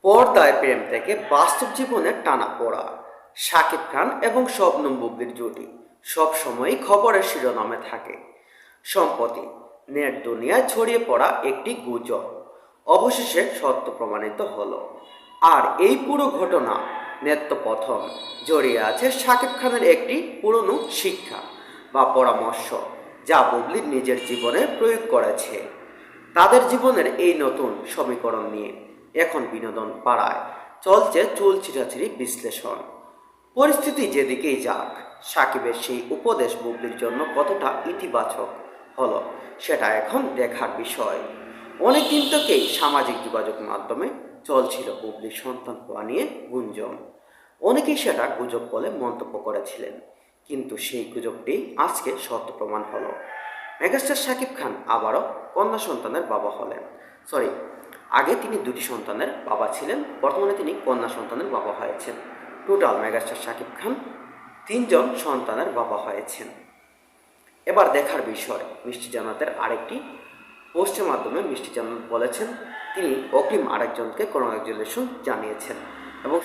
পর্দায় প্রেম থেকে বাস্তব জীবনে টানাপোড়া। শাকিব খান এবং শবনম বুবলির জুটি সবসময়ই খবরের শিরোনামে থাকে। সম্প্রতি নেট দুনিয়ায় ছড়িয়ে পড়া একটি গুজব অবশেষে সত্য প্রমাণিত হলো। আর এই পুরো ঘটনা নেপথ্যে জড়িয়ে আছে শাকিব খানের একটি পুরনো শিক্ষা বা পরামর্শ, যা বুবলি নিজের জীবনে প্রয়োগ করেছে। তাদের জীবনের এই নতুন সমীকরণ নিয়ে এখন বিনোদন পাড়ায় চলছে চুল ছিঁড়াছিঁড়ি বিশ্লেষণ। পরিস্থিতি যেদিকেই যাক, সাকিবের সেই উপদেশ বুবলির জন্য কতটা ইতিবাচক হলো সেটা এখন দেখার বিষয়। অনেকদিন থেকেই সামাজিক যোগাযোগ মাধ্যমে চলছিল বুবলির সন্তান হওয়া নিয়ে গুঞ্জন। অনেকেই সেটা গুজব বলে মন্তব্য করেছিলেন, কিন্তু সেই গুজবটি আজকে সত্য প্রমাণ হলো। মেগাস্টার শাকিব খান আবারও কন্যা সন্তানের বাবা হলেন। আগে তিনি দুটি সন্তানের বাবা ছিলেন, বর্তমানে তিনি কন্যা সন্তানের বাবা হয়েছেন। টোটাল মেগাস্টার শাকিব খান তিনজন সন্তানের বাবা হয়েছেন। এবার দেখার বিষয়, মিষ্টি জান্নাতের আরেকটি পোস্টের মাধ্যমে মিষ্টি জান্নাত বলেছেন তিনি অগ্রিম আরেকজনকে কংগ্রাচুলেশন জানিয়েছেন এবং